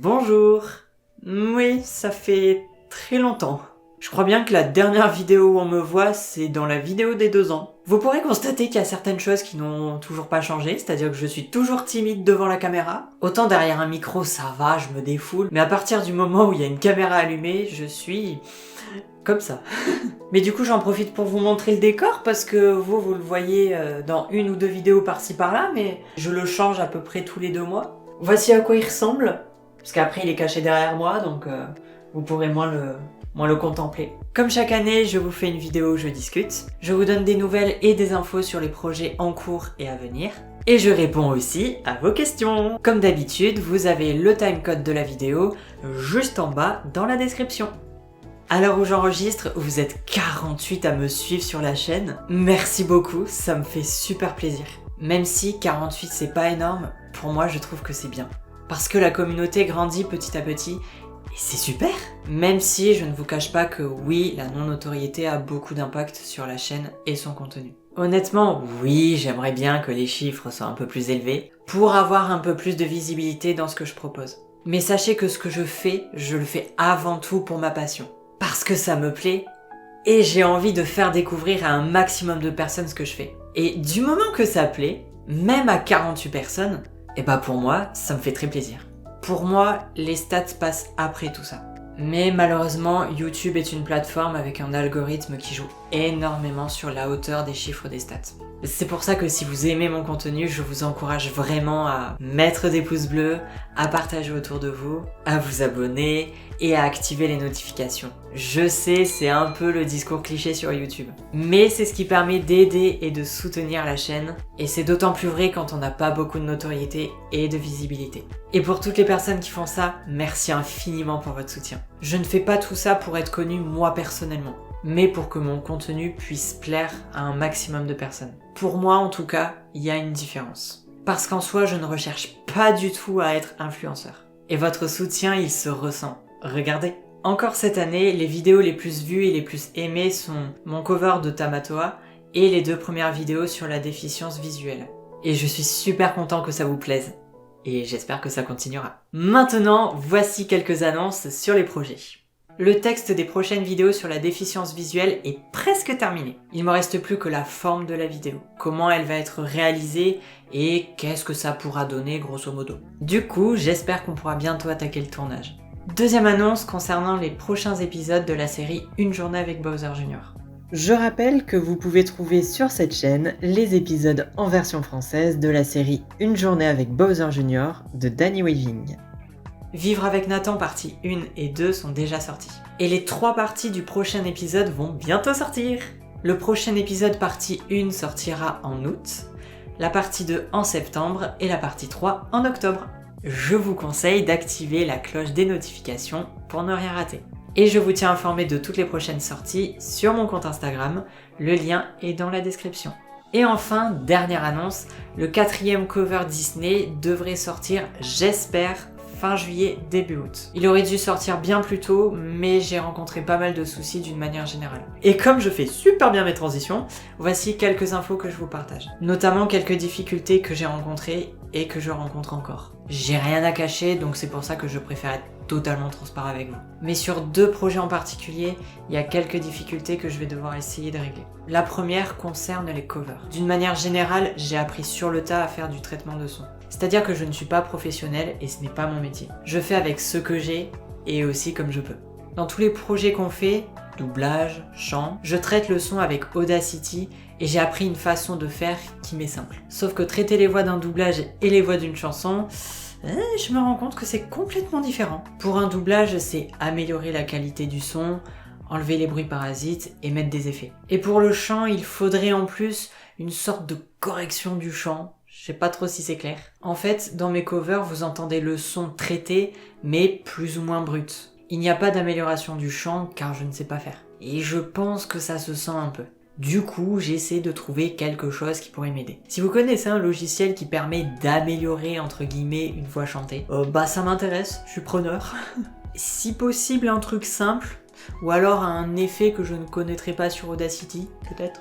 Bonjour. Oui, ça fait très longtemps. Je crois bien que la dernière vidéo où on me voit, c'est dans la vidéo des 2 ans. Vous pourrez constater qu'il y a certaines choses qui n'ont toujours pas changé, c'est-à-dire que je suis toujours timide devant la caméra. Autant derrière un micro, ça va, je me défoule, mais à partir du moment où il y a une caméra allumée, je suis comme ça. Mais du coup, j'en profite pour vous montrer le décor parce que vous le voyez dans 1 ou 2 vidéos par-ci par-là, mais je le change à peu près tous les 2 mois. Voici à quoi il ressemble, parce qu'après il est caché derrière moi, donc vous pourrez moins le contempler. Comme chaque année, je vous fais une vidéo où je discute, je vous donne des nouvelles et des infos sur les projets en cours et à venir, et je réponds aussi à vos questions. Comme d'habitude, vous avez le timecode de la vidéo juste en bas dans la description. À l'heure où j'enregistre, vous êtes 48 à me suivre sur la chaîne. Merci beaucoup, ça me fait super plaisir. Même si 48 c'est pas énorme, pour moi je trouve que c'est bien. Parce que la communauté grandit petit à petit, et c'est super. Même si je ne vous cache pas que oui, la non-notoriété a beaucoup d'impact sur la chaîne et son contenu. Honnêtement, oui, j'aimerais bien que les chiffres soient un peu plus élevés, pour avoir un peu plus de visibilité dans ce que je propose. Mais sachez que ce que je le fais avant tout pour ma passion. Parce que ça me plaît, et j'ai envie de faire découvrir à un maximum de personnes ce que je fais. Et du moment que ça plaît, même à 48 personnes, et bah pour moi, ça me fait très plaisir. Pour moi, les stats passent après tout ça. Mais malheureusement, YouTube est une plateforme avec un algorithme qui joue énormément sur la hauteur des chiffres des stats. C'est pour ça que si vous aimez mon contenu, je vous encourage vraiment à mettre des pouces bleus, à partager autour de vous, à vous abonner et à activer les notifications. Je sais, c'est un peu le discours cliché sur YouTube, mais c'est ce qui permet d'aider et de soutenir la chaîne, et c'est d'autant plus vrai quand on n'a pas beaucoup de notoriété et de visibilité. Et pour toutes les personnes qui font ça, merci infiniment pour votre soutien. Je ne fais pas tout ça pour être connu moi personnellement, mais pour que mon contenu puisse plaire à un maximum de personnes. Pour moi en tout cas, il y a une différence. Parce qu'en soi, je ne recherche pas du tout à être influenceur. Et votre soutien, il se ressent. Regardez. Encore cette année, les vidéos les plus vues et les plus aimées sont mon cover de Tamatoa et les 2 premières vidéos sur la déficience visuelle. Et je suis super content que ça vous plaise. Et j'espère que ça continuera. Maintenant, voici quelques annonces sur les projets. Le texte des prochaines vidéos sur la déficience visuelle est presque terminé. Il ne me reste plus que la forme de la vidéo, comment elle va être réalisée et qu'est-ce que ça pourra donner grosso modo. Du coup, j'espère qu'on pourra bientôt attaquer le tournage. Deuxième annonce concernant les prochains épisodes de la série Une journée avec Bowser Jr. Je rappelle que vous pouvez trouver sur cette chaîne les épisodes en version française de la série Une journée avec Bowser Jr. de Danny Weaving. Vivre avec Nathan partie 1 et 2 sont déjà sortis. Et les 3 parties du prochain épisode vont bientôt sortir. Le prochain épisode partie 1 sortira en août, la partie 2 en septembre et la partie 3 en octobre. Je vous conseille d'activer la cloche des notifications pour ne rien rater. Et je vous tiens informé de toutes les prochaines sorties sur mon compte Instagram, le lien est dans la description. Et enfin, dernière annonce, le 4e cover Disney devrait sortir, j'espère, fin juillet, début août. Il aurait dû sortir bien plus tôt, mais j'ai rencontré pas mal de soucis d'une manière générale. Et comme je fais super bien mes transitions, voici quelques infos que je vous partage. Notamment quelques difficultés que j'ai rencontrées et que je rencontre encore. J'ai rien à cacher, donc c'est pour ça que je préfère être totalement transparent avec vous. Mais sur 2 projets en particulier, il y a quelques difficultés que je vais devoir essayer de régler. La première concerne les covers. D'une manière générale, j'ai appris sur le tas à faire du traitement de son. C'est-à-dire que je ne suis pas professionnelle et ce n'est pas mon métier. Je fais avec ce que j'ai et aussi comme je peux. Dans tous les projets qu'on fait, doublage, chant, je traite le son avec Audacity et j'ai appris une façon de faire qui m'est simple. Sauf que traiter les voix d'un doublage et les voix d'une chanson, je me rends compte que c'est complètement différent. Pour un doublage, c'est améliorer la qualité du son, enlever les bruits parasites et mettre des effets. Et pour le chant, il faudrait en plus une sorte de correction du chant. Je sais pas trop si c'est clair. En fait, dans mes covers, vous entendez le son traité, mais plus ou moins brut. Il n'y a pas d'amélioration du chant car je ne sais pas faire. Et je pense que ça se sent un peu. Du coup, j'essaie de trouver quelque chose qui pourrait m'aider. Si vous connaissez un logiciel qui permet d'améliorer entre guillemets une voix chantée, bah ça m'intéresse, je suis preneur. Si possible un truc simple, ou alors un effet que je ne connaîtrais pas sur Audacity, peut-être.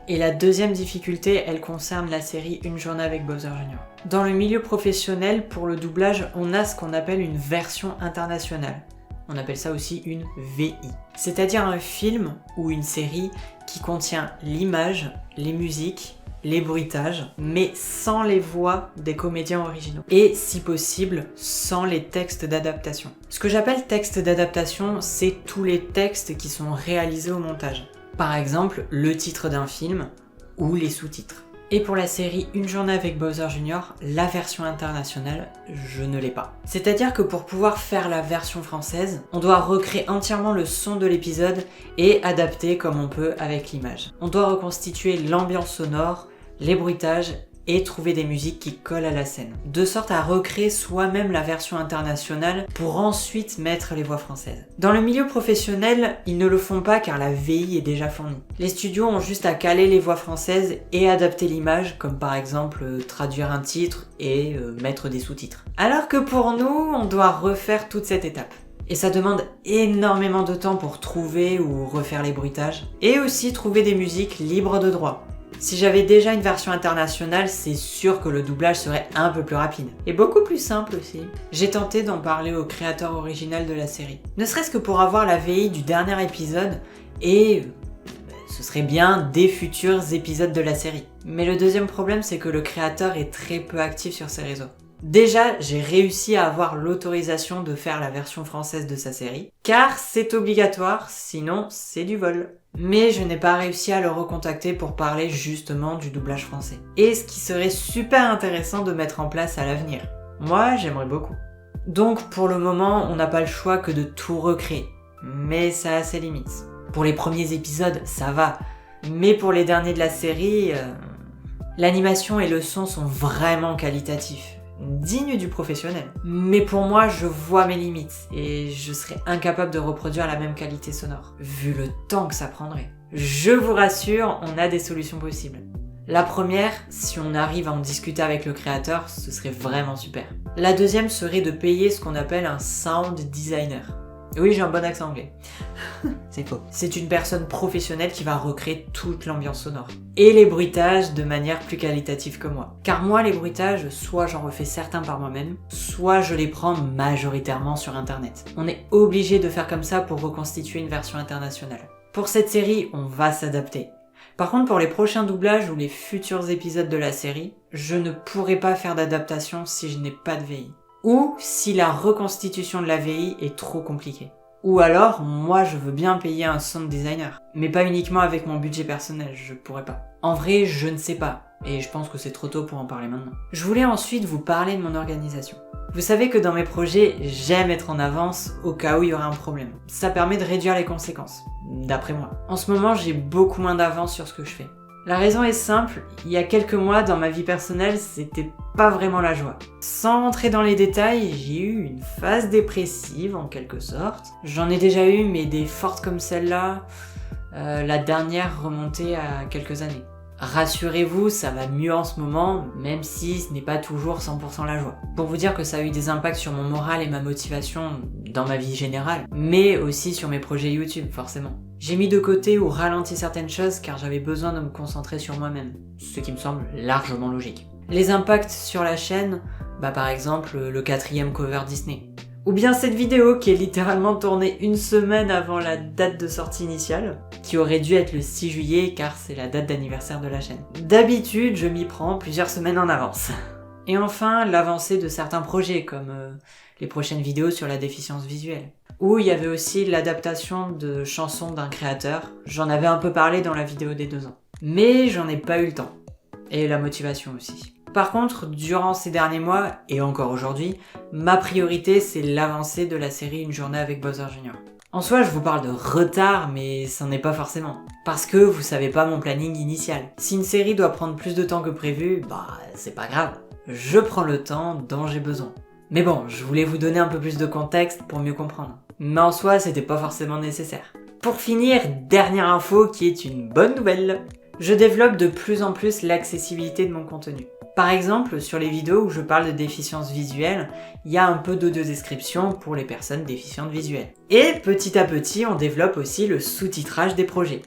Et la deuxième difficulté, elle concerne la série Une journée avec Bowser Jr. Dans le milieu professionnel, pour le doublage, on a ce qu'on appelle une version internationale. On appelle ça aussi une VI. C'est-à-dire un film ou une série qui contient l'image, les musiques, les bruitages, mais sans les voix des comédiens originaux. Et si possible, sans les textes d'adaptation. Ce que j'appelle texte d'adaptation, c'est tous les textes qui sont réalisés au montage. Par exemple, le titre d'un film ou les sous-titres. Et pour la série Une journée avec Bowser Jr., la version internationale, je ne l'ai pas. C'est-à-dire que pour pouvoir faire la version française, on doit recréer entièrement le son de l'épisode et adapter comme on peut avec l'image. On doit reconstituer l'ambiance sonore, les bruitages et trouver des musiques qui collent à la scène. De sorte à recréer soi-même la version internationale pour ensuite mettre les voix françaises. Dans le milieu professionnel, ils ne le font pas car la VI est déjà fournie. Les studios ont juste à caler les voix françaises et adapter l'image, comme par exemple traduire un titre et mettre des sous-titres. Alors que pour nous, on doit refaire toute cette étape. Et ça demande énormément de temps pour trouver ou refaire les bruitages, et aussi trouver des musiques libres de droit. Si j'avais déjà une version internationale, c'est sûr que le doublage serait un peu plus rapide. Et beaucoup plus simple aussi. J'ai tenté d'en parler au créateur original de la série. Ne serait-ce que pour avoir la VI du dernier épisode et ce serait bien des futurs épisodes de la série. Mais le deuxième problème, c'est que le créateur est très peu actif sur ses réseaux. Déjà, j'ai réussi à avoir l'autorisation de faire la version française de sa série, car c'est obligatoire, sinon c'est du vol. Mais je n'ai pas réussi à le recontacter pour parler justement du doublage français. Et ce qui serait super intéressant de mettre en place à l'avenir. Moi, j'aimerais beaucoup. Donc pour le moment, on n'a pas le choix que de tout recréer. Mais ça a ses limites. Pour les premiers épisodes, ça va. Mais pour les derniers de la série, l'animation et le son sont vraiment qualitatifs. Digne du professionnel. Mais pour moi, je vois mes limites et je serais incapable de reproduire la même qualité sonore, vu le temps que ça prendrait. Je vous rassure, on a des solutions possibles. La première, si on arrive à en discuter avec le créateur, ce serait vraiment super. La deuxième serait de payer ce qu'on appelle un sound designer. Oui, j'ai un bon accent anglais. C'est faux. C'est une personne professionnelle qui va recréer toute l'ambiance sonore. Et les bruitages de manière plus qualitative que moi. Car moi, les bruitages, soit j'en refais certains par moi-même, soit je les prends majoritairement sur internet. On est obligé de faire comme ça pour reconstituer une version internationale. Pour cette série, on va s'adapter. Par contre, pour les prochains doublages ou les futurs épisodes de la série, je ne pourrai pas faire d'adaptation si je n'ai pas de VI. Ou si la reconstitution de la VI est trop compliquée. Ou alors, moi je veux bien payer un sound designer. Mais pas uniquement avec mon budget personnel, je pourrais pas. En vrai, je ne sais pas. Et je pense que c'est trop tôt pour en parler maintenant. Je voulais ensuite vous parler de mon organisation. Vous savez que dans mes projets, j'aime être en avance au cas où il y aurait un problème. Ça permet de réduire les conséquences, d'après moi. En ce moment, j'ai beaucoup moins d'avance sur ce que je fais. La raison est simple, il y a quelques mois dans ma vie personnelle, c'était pas vraiment la joie. Sans rentrer dans les détails, j'ai eu une phase dépressive en quelque sorte. J'en ai déjà eu, mais des fortes comme celle-là, la dernière remontait à quelques années. Rassurez-vous, ça va mieux en ce moment, même si ce n'est pas toujours 100% la joie. Pour vous dire que ça a eu des impacts sur mon moral et ma motivation dans ma vie générale, mais aussi sur mes projets YouTube, forcément. J'ai mis de côté ou ralenti certaines choses car j'avais besoin de me concentrer sur moi-même, ce qui me semble largement logique. Les impacts sur la chaîne, par exemple le 4e cover Disney. Ou bien cette vidéo qui est littéralement tournée une semaine avant la date de sortie initiale, qui aurait dû être le 6 juillet car c'est la date d'anniversaire de la chaîne. D'habitude, je m'y prends plusieurs semaines en avance. Et enfin, l'avancée de certains projets comme les prochaines vidéos sur la déficience visuelle. Où il y avait aussi l'adaptation de chansons d'un créateur. J'en avais un peu parlé dans la vidéo des 2 ans. Mais j'en ai pas eu le temps. Et la motivation aussi. Par contre, durant ces derniers mois, et encore aujourd'hui, ma priorité c'est l'avancée de la série Une journée avec Bowser Jr. En soi, je vous parle de retard, mais c'en est pas forcément. Parce que vous savez pas mon planning initial. Si une série doit prendre plus de temps que prévu, c'est pas grave. Je prends le temps dont j'ai besoin. Mais bon, je voulais vous donner un peu plus de contexte pour mieux comprendre. Mais en soi, c'était pas forcément nécessaire. Pour finir, dernière info qui est une bonne nouvelle. Je développe de plus en plus l'accessibilité de mon contenu. Par exemple, sur les vidéos où je parle de déficience visuelle, il y a un peu d'audio-description pour les personnes déficientes visuelles. Et petit à petit, on développe aussi le sous-titrage des projets.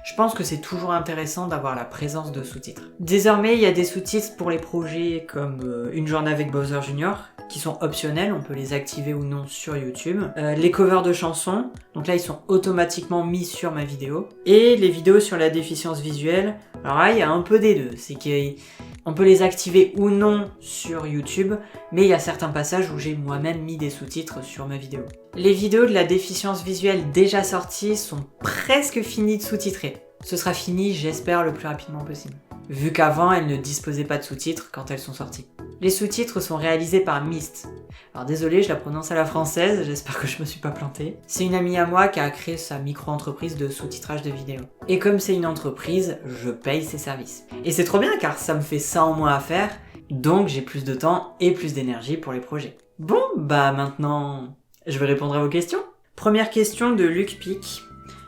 je pense que c'est toujours intéressant d'avoir la présence de sous-titres. Désormais, il y a des sous-titres pour les projets comme Une journée avec Bowser Jr., qui sont optionnels, on peut les activer ou non sur YouTube. Les covers de chansons, donc là ils sont automatiquement mis sur ma vidéo. Et les vidéos sur la déficience visuelle, alors là il y a un peu des deux, c'est qu'on peut les activer ou non sur YouTube, mais il y a certains passages où j'ai moi-même mis des sous-titres sur ma vidéo. Les vidéos de la déficience visuelle déjà sorties sont presque finies de sous-titrer. Ce sera fini, j'espère, le plus rapidement possible, vu qu'avant elles ne disposaient pas de sous-titres quand elles sont sorties. Les sous-titres sont réalisés par Myst. Alors désolé, je la prononce à la française, j'espère que je me suis pas planté. C'est une amie à moi qui a créé sa micro-entreprise de sous-titrage de vidéos. Et comme c'est une entreprise, je paye ses services. Et c'est trop bien car ça me fait ça en moins à faire, donc j'ai plus de temps et plus d'énergie pour les projets. Bon, bah maintenant, je vais répondre à vos questions. Première question de Luc Pic.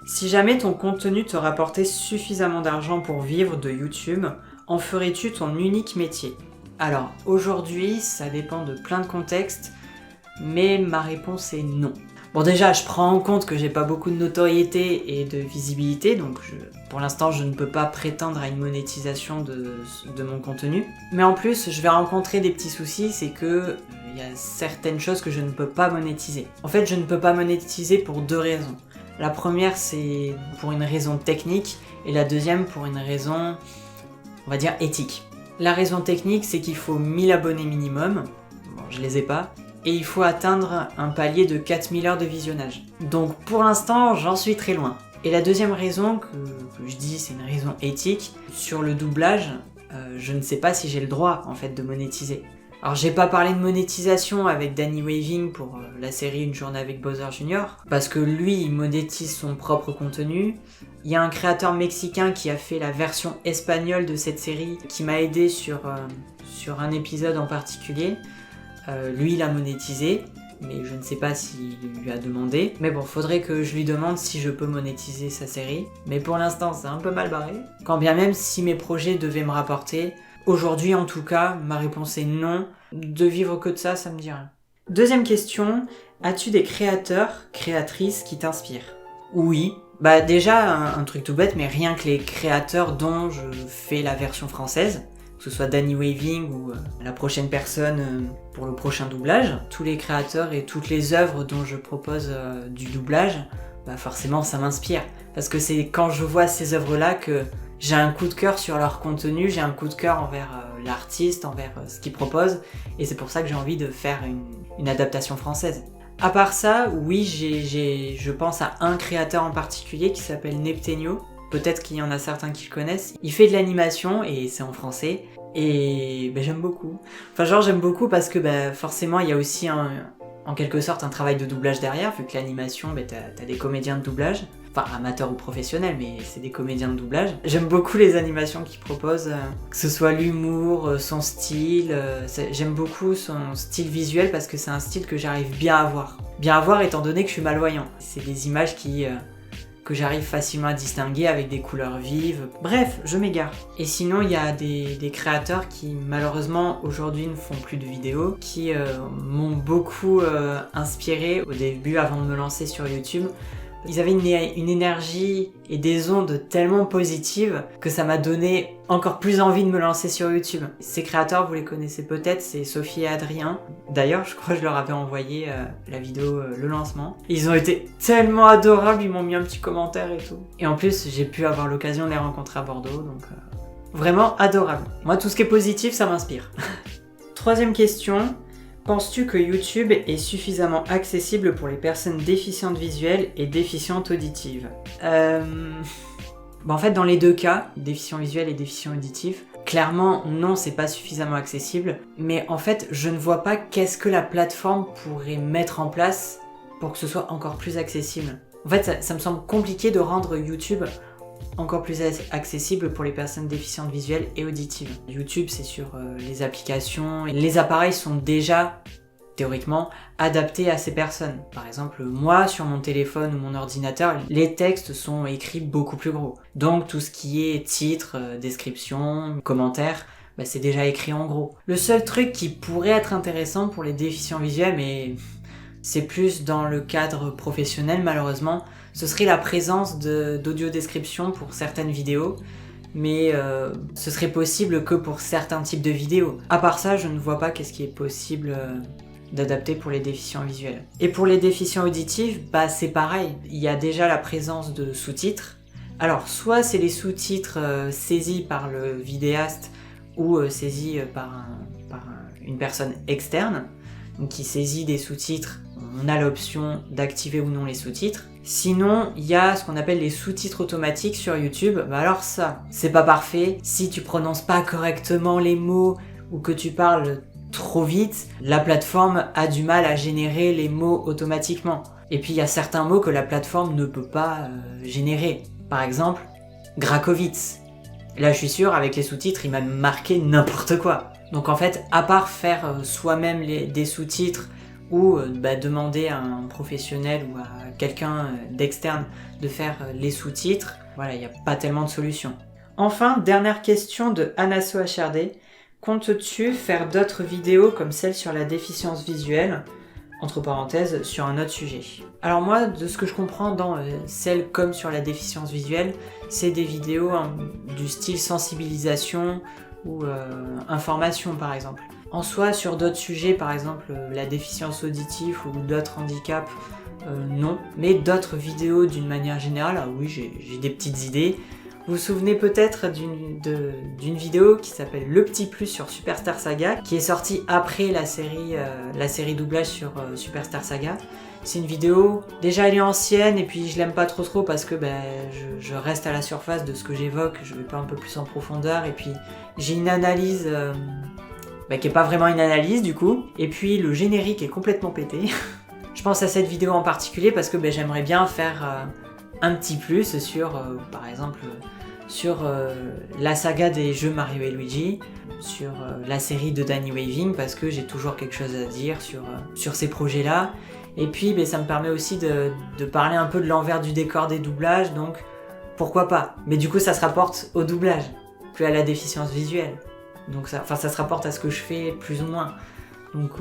Si jamais ton contenu te rapportait suffisamment d'argent pour vivre de YouTube, en ferais-tu ton unique métier ? Alors, aujourd'hui, ça dépend de plein de contextes, mais ma réponse est non. Bon, déjà, je prends en compte que j'ai pas beaucoup de notoriété et de visibilité, donc pour l'instant, je ne peux pas prétendre à une monétisation de mon contenu. Mais en plus, je vais rencontrer des petits soucis, c'est que y a certaines choses que je ne peux pas monétiser. En fait, je ne peux pas monétiser pour deux raisons. La première, c'est pour une raison technique, et la deuxième pour une raison, on va dire, éthique. La raison technique, c'est qu'il faut 1000 abonnés minimum, bon, je les ai pas, et il faut atteindre un palier de 4000 heures de visionnage. Donc pour l'instant, j'en suis très loin. Et la deuxième raison que je dis, c'est une raison éthique, sur le doublage, je ne sais pas si j'ai le droit en fait de monétiser. Alors j'ai pas parlé de monétisation avec Danny Waving pour la série Une journée avec Bowser Jr. parce que lui il monétise son propre contenu. Il y a un créateur mexicain qui a fait la version espagnole de cette série qui m'a aidé sur un épisode en particulier. Lui il a monétisé, mais je ne sais pas s'il lui a demandé. Mais bon, faudrait que je lui demande si je peux monétiser sa série. Mais pour l'instant c'est un peu mal barré. Quand bien même si mes projets devaient me rapporter, aujourd'hui en tout cas, ma réponse est non. De vivre que de ça, ça me dit rien. Deuxième question, as-tu des créateurs, créatrices qui t'inspirent ? Oui. Bah déjà, un truc tout bête, mais rien que les créateurs dont je fais la version française, que ce soit Danny Waving ou la prochaine personne pour le prochain doublage, tous les créateurs et toutes les œuvres dont je propose du doublage, bah forcément ça m'inspire. Parce que c'est quand je vois ces œuvres-là que j'ai un coup de cœur sur leur contenu, j'ai un coup de cœur envers l'artiste, envers ce qu'il propose, et c'est pour ça que j'ai envie de faire une adaptation française. À part ça, oui, je pense à un créateur en particulier qui s'appelle Neptenio. Peut-être qu'il y en a certains qui le connaissent. Il fait de l'animation et c'est en français. Et j'aime beaucoup. Enfin genre j'aime beaucoup parce que forcément il y a aussi en quelque sorte un travail de doublage derrière, vu que l'animation, t'as des comédiens de doublage. Enfin amateurs ou professionnels, mais c'est des comédiens de doublage. J'aime beaucoup les animations qu'il propose, que ce soit l'humour, son style. J'aime beaucoup son style visuel parce que c'est un style que j'arrive bien à voir. Bien à voir étant donné que je suis malvoyant. C'est des images que j'arrive facilement à distinguer avec des couleurs vives. Bref, je m'égare. Et sinon, il y a des créateurs qui, malheureusement, aujourd'hui ne font plus de vidéos, qui m'ont beaucoup inspiré au début avant de me lancer sur YouTube. Ils avaient une énergie et des ondes tellement positives que ça m'a donné encore plus envie de me lancer sur YouTube. Ces créateurs, vous les connaissez peut-être, c'est Sophie et Adrien. D'ailleurs, je crois que je leur avais envoyé la vidéo, le lancement. Ils ont été tellement adorables, ils m'ont mis un petit commentaire et tout. Et en plus, j'ai pu avoir l'occasion de les rencontrer à Bordeaux, donc vraiment adorable. Moi, tout ce qui est positif, ça m'inspire. Troisième question. Penses-tu que YouTube est suffisamment accessible pour les personnes déficientes visuelles et déficientes auditives ? En fait, dans les deux cas, déficient visuel et déficient auditif, clairement, non, c'est pas suffisamment accessible. Mais en fait, je ne vois pas qu'est-ce que la plateforme pourrait mettre en place pour que ce soit encore plus accessible. En fait, ça me semble compliqué de rendre YouTube encore plus accessible pour les personnes déficientes visuelles et auditives. YouTube, c'est sur les applications. Les appareils sont déjà, théoriquement, adaptés à ces personnes. Par exemple, moi, sur mon téléphone ou mon ordinateur, les textes sont écrits beaucoup plus gros. Donc, tout ce qui est titre, description, commentaire, c'est déjà écrit en gros. Le seul truc qui pourrait être intéressant pour les déficients visuels, mais c'est plus dans le cadre professionnel malheureusement, ce serait la présence d'audio-description pour certaines vidéos, mais ce serait possible que pour certains types de vidéos. À part ça, je ne vois pas qu'est-ce qui est possible d'adapter pour les déficients visuels. Et pour les déficients auditifs, bah c'est pareil, il y a déjà la présence de sous-titres. Alors soit c'est les sous-titres saisis par le vidéaste ou saisis par une personne externe, donc qui saisit des sous-titres, on a l'option d'activer ou non les sous-titres. Sinon, il y a ce qu'on appelle les sous-titres automatiques sur YouTube. Bah alors ça, c'est pas parfait. Si tu prononces pas correctement les mots ou que tu parles trop vite, la plateforme a du mal à générer les mots automatiquement. Et puis il y a certains mots que la plateforme ne peut pas générer. Par exemple, Grakowitz. Là je suis sûr, avec les sous-titres, il m'a marqué n'importe quoi. Donc en fait, à part faire soi-même des sous-titres ou demander à un professionnel ou à quelqu'un d'externe de faire les sous-titres, voilà, il n'y a pas tellement de solutions. Enfin, dernière question de Anasso HRD. Comptes-tu faire d'autres vidéos comme celle sur la déficience visuelle, entre parenthèses, sur un autre sujet? Alors moi, de ce que je comprends dans celle comme sur la déficience visuelle, c'est des vidéos du style sensibilisation ou information par exemple. En soi, sur d'autres sujets, par exemple la déficience auditive ou d'autres handicaps, non. Mais d'autres vidéos d'une manière générale, ah oui, j'ai des petites idées. Vous vous souvenez peut-être d'une vidéo qui s'appelle Le Petit Plus sur Superstar Saga, qui est sortie après la série doublage sur Superstar Saga. C'est une vidéo, déjà elle est ancienne et puis je l'aime pas trop parce que je reste à la surface de ce que j'évoque, je vais pas un peu plus en profondeur et puis j'ai une analyse qui est pas vraiment une analyse du coup. Et puis le générique est complètement pété. Je pense à cette vidéo en particulier parce que j'aimerais bien faire un petit plus sur, par exemple, sur la saga des jeux Mario et Luigi, sur la série de Danny Waving, parce que j'ai toujours quelque chose à dire sur ces projets-là. Et puis ça me permet aussi de parler un peu de l'envers du décor des doublages, donc pourquoi pas. Mais du coup ça se rapporte au doublage, plus à la déficience visuelle. Donc ça se rapporte à ce que je fais plus ou moins. Donc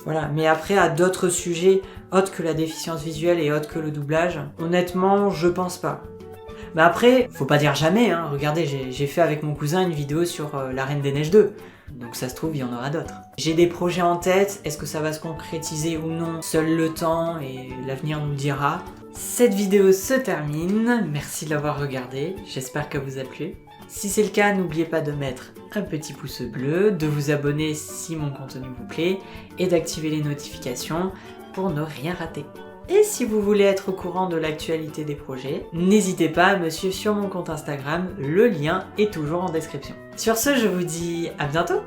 voilà, mais après à d'autres sujets autres que la déficience visuelle et autres que le doublage, honnêtement je pense pas. Mais après, faut pas dire jamais, hein. Regardez, j'ai fait avec mon cousin une vidéo sur La Reine des Neiges 2. Donc ça se trouve, il y en aura d'autres. J'ai des projets en tête, est-ce que ça va se concrétiser ou non? Seul le temps et l'avenir nous le dira. Cette vidéo se termine, merci de l'avoir regardée, j'espère qu'elle vous a plu. Si c'est le cas, n'oubliez pas de mettre un petit pouce bleu, de vous abonner si mon contenu vous plaît et d'activer les notifications pour ne rien rater. Et si vous voulez être au courant de l'actualité des projets, n'hésitez pas à me suivre sur mon compte Instagram, le lien est toujours en description. Sur ce, je vous dis à bientôt!